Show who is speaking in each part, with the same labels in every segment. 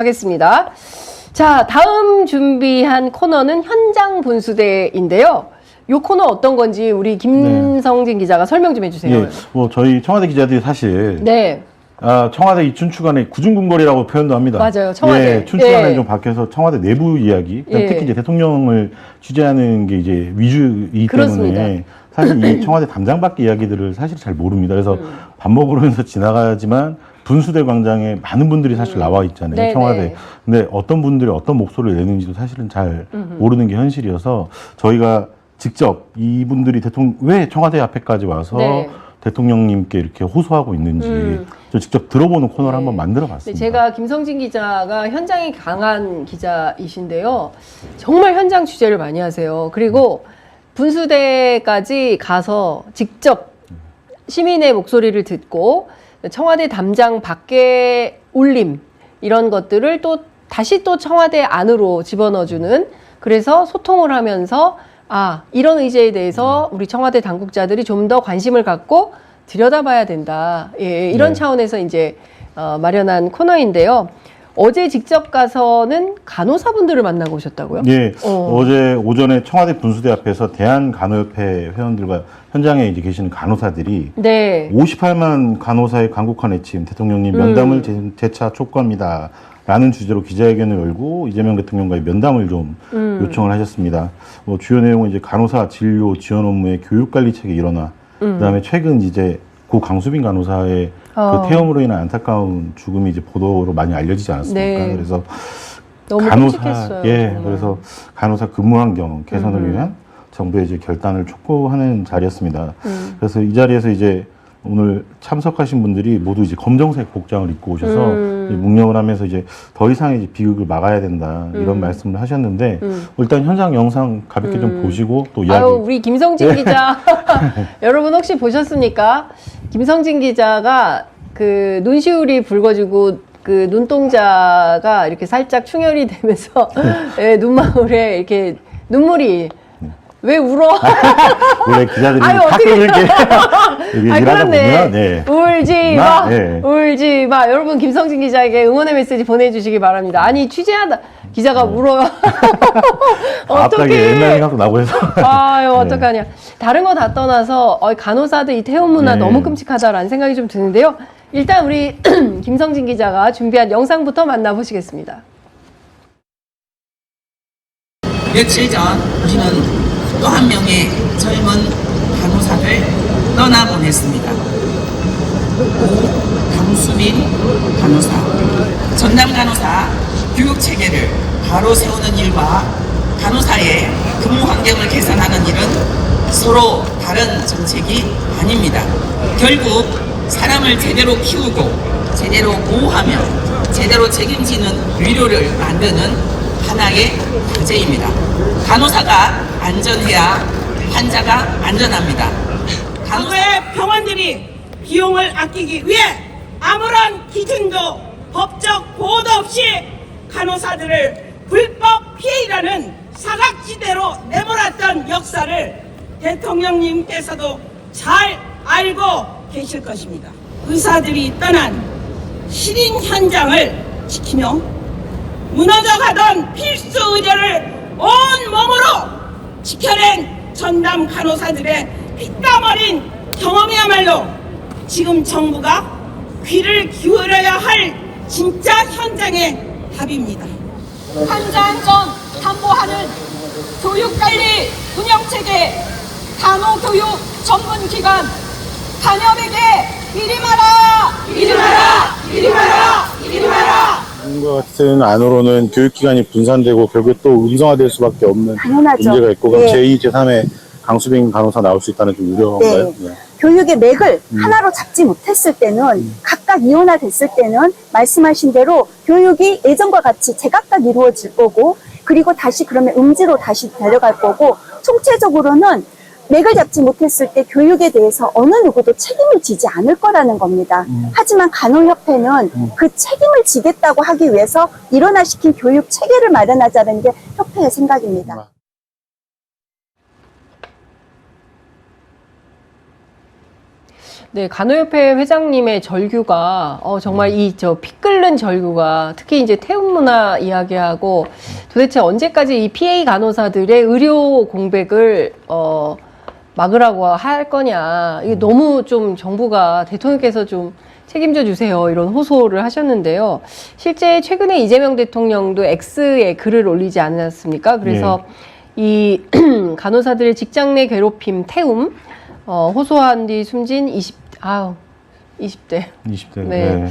Speaker 1: 하겠습니다. 자, 다음 준비한 코너는 현장 분수대인데요. 이 코너 어떤 건지 우리 김성진 기자가 설명 좀 해주세요.
Speaker 2: 예, 뭐 저희 청와대 기자들이 사실
Speaker 1: 네,
Speaker 2: 청와대 이 춘추관의 구중궁궐이라고 표현도 합니다.
Speaker 1: 맞아요. 청와대.
Speaker 2: 예, 춘추관에
Speaker 1: 예.
Speaker 2: 좀 박혀서 청와대 내부 이야기,
Speaker 1: 예.
Speaker 2: 특히 이제 대통령을 취재하는 게 이제 위주이기
Speaker 1: 그렇습니다.
Speaker 2: 때문에 사실 이 청와대 담장 밖의 이야기들을 사실 잘 모릅니다. 그래서 밥 먹으면서 지나가지만 분수대 광장에 많은 분들이 사실 나와 있잖아요.
Speaker 1: 네네.
Speaker 2: 청와대. 근데 어떤 분들이 어떤 목소리를 내는지도 사실은 잘 모르는 게 현실이어서 저희가 직접 이분들이 왜 청와대 앞에까지 와서
Speaker 1: 네.
Speaker 2: 대통령님께 이렇게 호소하고 있는지 저 직접 들어보는 코너를 한번 만들어 봤습니다.
Speaker 1: 제가 김성진 기자가 현장이 강한 기자이신데요. 정말 현장 취재를 많이 하세요. 그리고 분수대까지 가서 직접 시민의 목소리를 듣고 청와대 담장 밖에 울림 이런 것들을 또 다시 또 청와대 안으로 집어넣어주는, 그래서 소통을 하면서 이런 의제에 대해서 우리 청와대 당국자들이 좀 더 관심을 갖고 들여다봐야 된다. 예, 이런
Speaker 2: 네.
Speaker 1: 차원에서 이제 마련한 코너인데요. 어제 직접 가서는 간호사분들을 만나고 오셨다고요?
Speaker 2: 예, 어제 오전에 청와대 분수대 앞에서 대한간호협회 회원들과 현장에 이제 계시는 간호사들이
Speaker 1: 네.
Speaker 2: 58만 간호사의 강국한 외침, 대통령님 면담을 재차 촉구합니다. 라는 주제로 기자회견을 열고 이재명 대통령과의 면담을 좀 요청을 하셨습니다. 주요 내용은 이제 간호사 진료 지원 업무의 교육관리 체계 일원화, 그다음에 최근 이제 고 강수빈 간호사의 그 태움으로 인한 안타까운 죽음이 이제 보도로 많이 알려지지 않았습니까?
Speaker 1: 네.
Speaker 2: 그래서
Speaker 1: 너무 끔찍했어요. 정말.
Speaker 2: 그래서 간호사 근무 환경 개선을 위한 정부의 이제 결단을 촉구하는 자리였습니다. 그래서 이 자리에서 이제 오늘 참석하신 분들이 모두 이제 검정색 복장을 입고 오셔서 묵념을 하면서 이제 더 이상의 이제 비극을 막아야 된다 이런 말씀을 하셨는데 일단 현장 영상 가볍게 좀 보시고 또 이야기.
Speaker 1: 우리 김성진 기자 여러분 혹시 보셨습니까? 김성진 기자가 그 눈시울이 붉어지고 그 눈동자가 이렇게 살짝 충혈이 되면서 예, 눈망울에 이렇게 눈물이 왜 울어?
Speaker 2: 원래 기자들이
Speaker 1: 아유,
Speaker 2: 가끔 이렇게 일하다
Speaker 1: 그렇네.
Speaker 2: 보면 네.
Speaker 1: 울지 마,
Speaker 2: 네.
Speaker 1: 울지 마. 여러분 김성진 기자에게 응원의 메시지 보내주시기 바랍니다. 아니 취재하다 기자가 울어요.
Speaker 2: 갑자기 옛날 생각도 나고 해서.
Speaker 1: 아유 어떡하냐. 다른 거 다 떠나서 간호사들 이 태움 문화
Speaker 2: 네.
Speaker 1: 너무 끔찍하다라는 생각이 좀 드는데요. 일단 우리 김성진 기자가 준비한 영상부터 만나보시겠습니다.
Speaker 3: 며칠 전 우리는 또 한 명의 젊은 간호사를 떠나보냈습니다. 고 강수빈 간호사, 전남 간호사 교육체계를 바로 세우는 일과 간호사의 근무 환경을 개선하는 일은 서로 다른 정책이 아닙니다. 결국 사람을 제대로 키우고 제대로 보호하며 제대로 책임지는 의료를 만드는 하나의 과제입니다. 간호사가 안전해야 환자가 안전합니다.
Speaker 4: 과거의 병원들이 비용을 아끼기 위해 아무런 기준도 법적 보호도 없이 간호사들을 불법 피해라는 사각지대로 내몰았던 역사를 대통령님께서도 잘 알고 계실 것입니다. 의사들이 떠난 실인 현장을 지키며 무너져가던 필수 의료를 온 몸으로 지켜낸 전남 간호사들의 피땀 어린 경험이야말로 지금 정부가 귀를 기울여야 할 진짜 현장의 답입니다.
Speaker 5: 환자 안전 담보하는 교육관리 운영체계, 간호교육 전문기관, 간염에게 이리 마라! 이리 마라! 이리 마라! 이리 마라!
Speaker 2: 것 같은 안으로는 교육기관이 분산되고 결국 또 음성화될 수밖에 없는
Speaker 6: 당연하죠.
Speaker 2: 문제가 있고 그럼
Speaker 6: 네.
Speaker 2: 제2, 제3의 강수빈 간호사 나올 수 있다는 좀 우려인가요?
Speaker 6: 네. 교육의 맥을 하나로 잡지 못했을 때는 각각 이원화됐을 때는 말씀하신 대로 교육이 예전과 같이 제각각 이루어질 거고 그리고 다시 그러면 음지로 다시 데려갈 거고 총체적으로는 맥을 잡지 못했을 때 교육에 대해서 어느 누구도 책임을 지지 않을 거라는 겁니다. 하지만 간호협회는 그 책임을 지겠다고 하기 위해서 일원화시킨 교육 체계를 마련하자는 게 협회의 생각입니다.
Speaker 1: 네, 간호협회 회장님의 절규가 정말 이 피 끓는 절규가 특히 이제 태움 문화 이야기하고 도대체 언제까지 이 PA 간호사들의 의료 공백을 막으라고 할 거냐. 이게 너무 좀 정부가 대통령께서 좀 책임져 주세요. 이런 호소를 하셨는데요. 실제 최근에 이재명 대통령도 X에 글을 올리지 않았습니까? 그래서 이 간호사들의 직장 내 괴롭힘, 태움, 호소한 뒤 숨진 20대.
Speaker 2: 20대.
Speaker 1: 네.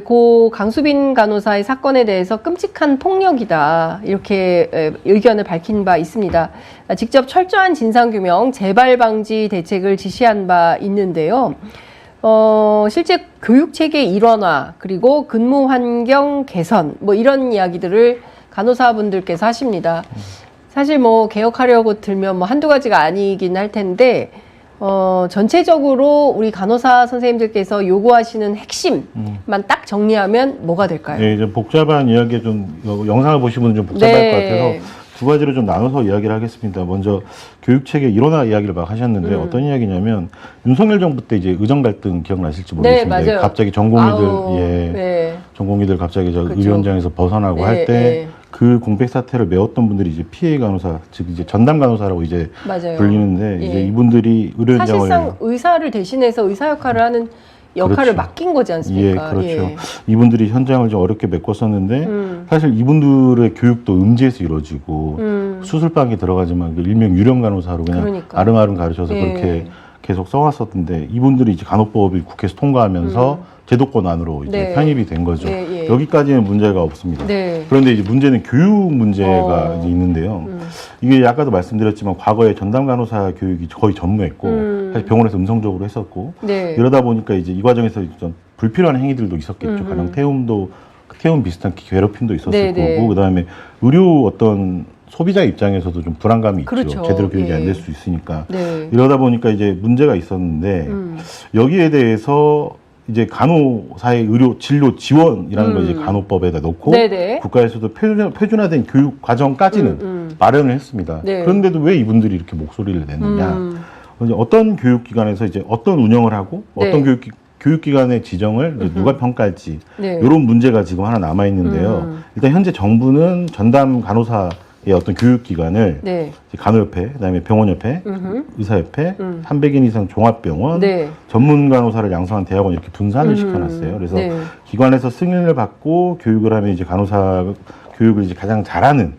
Speaker 1: 고 강수빈 간호사의 사건에 대해서 끔찍한 폭력이다. 이렇게 의견을 밝힌 바 있습니다. 직접 철저한 진상규명, 재발 방지 대책을 지시한 바 있는데요. 실제 교육체계 일원화, 그리고 근무 환경 개선, 뭐 이런 이야기들을 간호사분들께서 하십니다. 사실 뭐 개혁하려고 들면 뭐 한두 가지가 아니긴 할 텐데, 전체적으로 우리 간호사 선생님들께서 요구하시는 핵심만 딱 정리하면 뭐가 될까요?
Speaker 2: 네, 좀 복잡한 이야기 좀 영상을 보시면 좀 복잡할
Speaker 1: 네.
Speaker 2: 것 같아서 두 가지로 좀 나눠서 이야기를 하겠습니다. 먼저 교육체계 일원화 이야기를 막 하셨는데 어떤 이야기냐면 윤석열 정부 때 이제 의정 갈등 기억나실지 모르겠습니다.
Speaker 1: 네, 맞아요.
Speaker 2: 갑자기 전공의들
Speaker 1: 아우,
Speaker 2: 네. 전공의들 갑자기 저
Speaker 1: 그렇죠.
Speaker 2: 의료 현장에서 벗어나고
Speaker 1: 네,
Speaker 2: 할 때
Speaker 1: 네.
Speaker 2: 그 공백 사태를 메웠던 분들이 이제 PA 간호사, 즉 이제 전담 간호사라고 이제
Speaker 1: 맞아요.
Speaker 2: 불리는데
Speaker 1: 예.
Speaker 2: 이제 이분들이 의료 현장을
Speaker 1: 사실상 의사를 대신해서 의사 역할을 하는 역할을
Speaker 2: 그렇죠.
Speaker 1: 맡긴 거지 않습니까?
Speaker 2: 예, 그렇죠. 이분들이 현장을 좀 어렵게 메꿨었는데 사실 이분들의 교육도 음지에서 이루어지고 수술방에 들어가지만 일명 유령 간호사로 그냥
Speaker 1: 그러니까.
Speaker 2: 아름아름 가르쳐서
Speaker 1: 예.
Speaker 2: 그렇게 계속 써왔었던데 이분들이 이제 간호법이 국회에서 통과하면서 제도권 안으로 이제
Speaker 1: 네.
Speaker 2: 편입이 된 거죠.
Speaker 1: 예, 예.
Speaker 2: 여기까지는 문제가 없습니다.
Speaker 1: 네.
Speaker 2: 그런데 이제 문제는 교육 문제가 이제 있는데요. 이게 아까도 말씀드렸지만 과거에 전담 간호사 교육이 거의 전무했고 사실 병원에서 음성적으로 했었고
Speaker 1: 네.
Speaker 2: 이러다 보니까 이제 이 과정에서 좀 불필요한 행위들도 있었겠죠. 가령 태움 비슷한 괴롭힘도 있었을
Speaker 1: 네, 네.
Speaker 2: 거고 그다음에 의료 어떤 소비자 입장에서도 좀 불안감이 있죠.
Speaker 1: 그렇죠.
Speaker 2: 제대로 교육이
Speaker 1: 예.
Speaker 2: 안 될 수 있으니까
Speaker 1: 네.
Speaker 2: 이러다 보니까 이제 문제가 있었는데 여기에 대해서 이제 간호사의 의료 진료 지원이라는 걸 이제 간호법에다 넣고
Speaker 1: 네네.
Speaker 2: 국가에서도 표준화된 교육 과정까지는 마련을 했습니다.
Speaker 1: 네.
Speaker 2: 그런데도 왜 이분들이 이렇게 목소리를 냈느냐? 이제 어떤 교육기관에서 이제 어떤 운영을 하고
Speaker 1: 네.
Speaker 2: 어떤 교육기관의 지정을 이제 누가 평가할지
Speaker 1: 네.
Speaker 2: 이런 문제가 지금 하나 남아 있는데요. 일단 현재 정부는 전담 간호사의 어떤 교육기관을
Speaker 1: 네.
Speaker 2: 간호협회, 그다음에 병원협회, 의사협회, 300인 이상 종합병원,
Speaker 1: 네.
Speaker 2: 전문 간호사를 양성한 대학원 이렇게 분산을 시켜놨어요. 그래서
Speaker 1: 네.
Speaker 2: 기관에서 승인을 받고 교육을 하면 이제 간호사 교육을 이제 가장 잘하는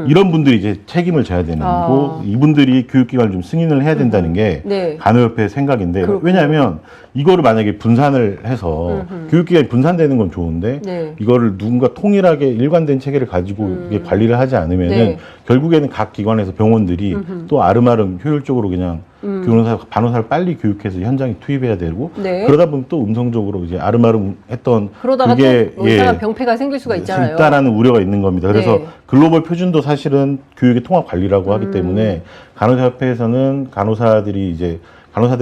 Speaker 2: 이런 분들이 이제 책임을 져야 되는 거고 이분들이 교육기관을 좀 승인을 해야 된다는 게
Speaker 1: 네.
Speaker 2: 간호협회의 생각인데
Speaker 1: 그렇군요.
Speaker 2: 왜냐하면 이거를 만약에 분산을 해서 교육기관이 분산되는 건 좋은데
Speaker 1: 네.
Speaker 2: 이거를 누군가 통일하게 일관된 체계를 가지고 이게 관리를 하지 않으면은
Speaker 1: 네.
Speaker 2: 결국에는 각 기관에서 병원들이 또 아름아름 효율적으로 그냥 간호사를 빨리 교육해서 현장에 투입해야 되고
Speaker 1: 네.
Speaker 2: 그러다 보면 또 음성적으로 이제 아름아름 했던
Speaker 1: 그러다가
Speaker 2: 그게
Speaker 1: 또 이상한 병폐가 생길 수가 있잖아요.
Speaker 2: 있다라는 우려가 있는 겁니다. 그래서
Speaker 1: 네.
Speaker 2: 글로벌 표준도 사실은 교육의 통합 관리라고 하기 때문에 간호사협회에서는 간호사들이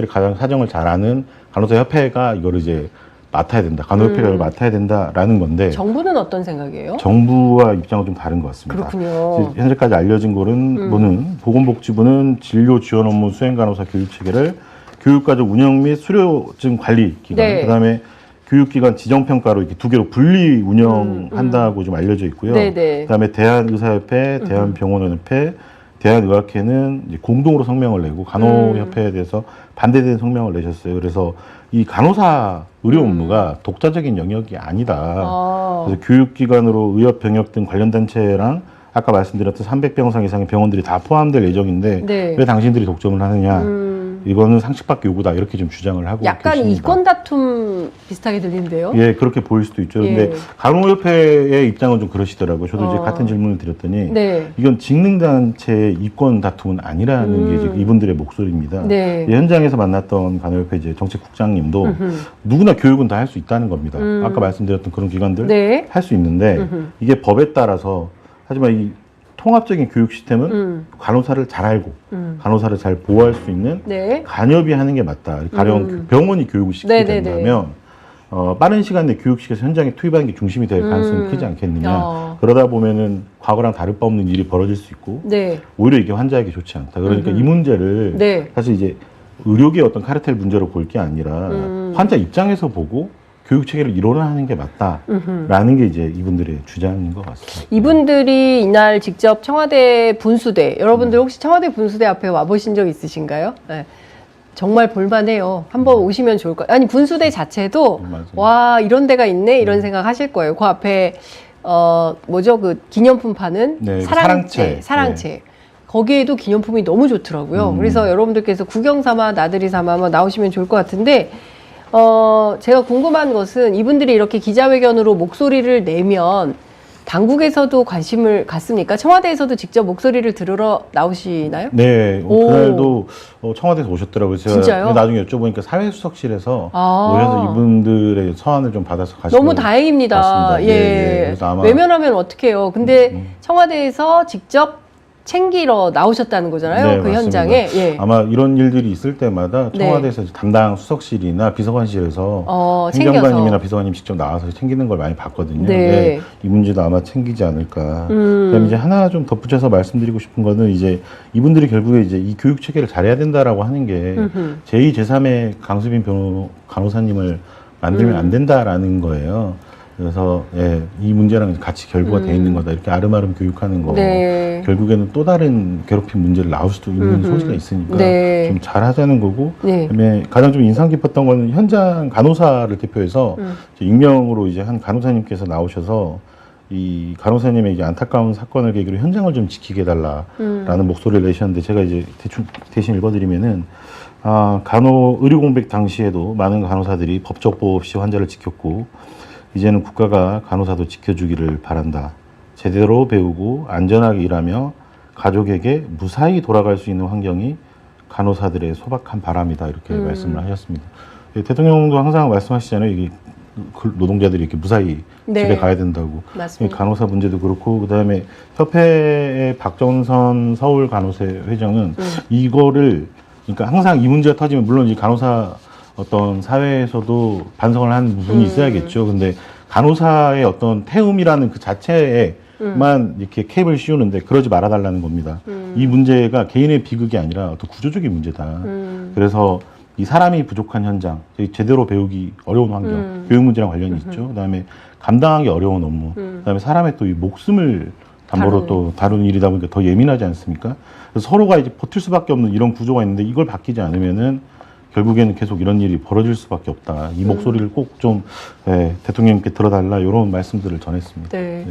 Speaker 2: 가장 사정을 잘 아는 간호사협회가 이거를 이제 맡아야 된다. 간호협회가 이걸 맡아야 된다라는 건데
Speaker 1: 정부는 어떤 생각이에요?
Speaker 2: 정부와 입장은 좀 다른 것 같습니다.
Speaker 1: 그렇군요.
Speaker 2: 현재까지 알려진 거는 보건복지부는 진료 지원 업무 수행 간호사 교육 체계를 교육과정 운영 및 수료증 관리 기관,
Speaker 1: 네.
Speaker 2: 그다음에 교육기관 지정평가로 이렇게 두 개로 분리 운영한다고 좀 알려져 있고요.
Speaker 1: 네네.
Speaker 2: 그다음에 대한의사협회, 대한병원의협회, 대한의학회는 이제 공동으로 성명을 내고 간호협회에 대해서 반대되는 성명을 내셨어요. 그래서 이 간호사 의료 업무가 독자적인 영역이 아니다. 그래서 교육기관으로 의협, 병역 등 관련 단체랑 아까 말씀드렸던 300병상 이상의 병원들이 다 포함될 예정인데
Speaker 1: 네.
Speaker 2: 왜 당신들이 독점을 하느냐? 이거는 상식밖의 요구다 이렇게 좀 주장을 하고
Speaker 1: 약간
Speaker 2: 계십니다.
Speaker 1: 이권 다툼 비슷하게 들리는데요.
Speaker 2: 예, 그렇게 보일 수도 있죠. 근데
Speaker 1: 예.
Speaker 2: 간호협회의 입장은 좀 그러시더라고요. 저도 이제 같은 질문을 드렸더니
Speaker 1: 네.
Speaker 2: 이건 직능단체의 이권 다툼은 아니라는 게 지금 이분들의 목소리입니다.
Speaker 1: 네.
Speaker 2: 예, 현장에서 만났던 간호협회 이제 정책국장님도 누구나 교육은 다 할 수 있다는 겁니다. 아까 말씀드렸던 그런 기관들
Speaker 1: 네.
Speaker 2: 할 수 있는데 이게 법에 따라서 하지만 이 통합적인 교육 시스템은 간호사를 잘 알고 간호사를 잘 보호할 수 있는
Speaker 1: 네.
Speaker 2: 간협이 하는 게 맞다. 가령 병원이 교육을 시키게
Speaker 1: 네네네.
Speaker 2: 된다면 빠른 시간 내에 교육시켜서 현장에 투입하는 게 중심이 될 가능성이 크지 않겠느냐. 그러다 보면은 과거랑 다를 바 없는 일이 벌어질 수 있고
Speaker 1: 네.
Speaker 2: 오히려 이게 환자에게 좋지 않다. 그러니까 이 문제를
Speaker 1: 네.
Speaker 2: 사실 이제 의료계 어떤 카르텔 문제로 볼 게 아니라 환자 입장에서 보고 교육 체계를 일원화하는 게 맞다라는 게 이제 이분들의 주장인 것 같습니다.
Speaker 1: 이분들이 이날 직접 청와대 분수대, 여러분들 혹시 청와대 분수대 앞에 와보신 적 있으신가요? 네. 정말 볼만해요. 한번 오시면 좋을 거예요. 아니, 분수대 자체도,
Speaker 2: 맞아요.
Speaker 1: 와, 이런 데가 있네? 이런 생각 하실 거예요. 그 앞에, 뭐죠? 그 기념품 파는
Speaker 2: 네,
Speaker 1: 사랑채.
Speaker 2: 사랑채.
Speaker 1: 거기에도 기념품이 너무 좋더라고요. 그래서 여러분들께서 구경 삼아, 나들이 삼아 한번 나오시면 좋을 것 같은데, 제가 궁금한 것은 이분들이 이렇게 기자회견으로 목소리를 내면 당국에서도 관심을 갖습니까? 청와대에서도 직접 목소리를 들으러 나오시나요?
Speaker 2: 네,
Speaker 1: 오.
Speaker 2: 그날도 청와대에서 오셨더라고요. 제가
Speaker 1: 진짜요?
Speaker 2: 나중에 여쭤보니까 사회수석실에서
Speaker 1: 아.
Speaker 2: 오셔서 이분들의 서한을 좀 받아서 가시고
Speaker 1: 너무 다행입니다.
Speaker 2: 맞습니다.
Speaker 1: 예.
Speaker 2: 예, 예. 그래서 아마
Speaker 1: 외면하면 어떡해요. 근데 청와대에서 직접 챙기러 나오셨다는 거잖아요.
Speaker 2: 네,
Speaker 1: 그
Speaker 2: 맞습니다.
Speaker 1: 현장에. 예.
Speaker 2: 아마 이런 일들이 있을 때마다
Speaker 1: 네.
Speaker 2: 청와대에서 이제 담당 수석실이나 비서관실에서
Speaker 1: 챙겨서.
Speaker 2: 행정관님이나 비서관님 직접 나와서 챙기는 걸 많이 봤거든요.
Speaker 1: 네.
Speaker 2: 이 문제도 아마 챙기지 않을까. 그다음에 이제 하나 좀 덧붙여서 말씀드리고 싶은 거는 이제 이분들이 결국에 이제 이 교육 체계를 잘해야 된다라고 하는 게 제2, 제3의 강수빈 간호사님을 만들면 안 된다라는 거예요. 그래서 예, 이 문제랑 같이 결부가 돼 있는 거다. 이렇게 아름아름 교육하는 거.
Speaker 1: 네.
Speaker 2: 결국에는 또 다른 괴롭힘 문제를 나올 수도 있는 소지가 있으니까
Speaker 1: 네.
Speaker 2: 좀 잘하자는 거고.
Speaker 1: 네.
Speaker 2: 그다음에 가장 좀 인상 깊었던 거는 현장 간호사를 대표해서 이제 익명으로 이제 한 간호사님께서 나오셔서 이 간호사님의 이제 안타까운 사건을 계기로 현장을 좀 지키게 해달라라는 목소리를 내셨는데 제가 이제 대신 읽어드리면은 의료 공백 당시에도 많은 간호사들이 법적 보호 없이 환자를 지켰고 이제는 국가가 간호사도 지켜주기를 바란다. 제대로 배우고 안전하게 일하며 가족에게 무사히 돌아갈 수 있는 환경이 간호사들의 소박한 바람이다. 이렇게 말씀을 하셨습니다. 예, 대통령도 항상 말씀하시잖아요. 이게 노동자들이 이렇게 무사히
Speaker 1: 네.
Speaker 2: 집에 가야 된다고.
Speaker 1: 맞습니다.
Speaker 2: 간호사 문제도 그렇고 그다음에 협회의 박정선 서울 간호사 회장은 이거를 그러니까 항상 이 문제가 터지면 물론 이 간호사 어떤 사회에서도 반성을 하는 부분이 있어야겠죠. 근데 간호사의 어떤 태움이라는 그 자체에만 이렇게 캡을 씌우는데 그러지 말아달라는 겁니다. 이 문제가 개인의 비극이 아니라 어떤 구조적인 문제다. 그래서 이 사람이 부족한 현장, 제대로 배우기 어려운 환경, 교육 문제랑 관련이 있죠. 그다음에 감당하기 어려운 업무, 그다음에 사람의 또 이 목숨을 담보로 또 다루는 일이다 보니까 더 예민하지 않습니까? 그래서 서로가 이제 버틸 수밖에 없는 이런 구조가 있는데 이걸 바뀌지 않으면은 결국에는 계속 이런 일이 벌어질 수밖에 없다. 이 목소리를 꼭 좀 대통령님께 들어달라 이런 말씀들을 전했습니다.
Speaker 1: 네.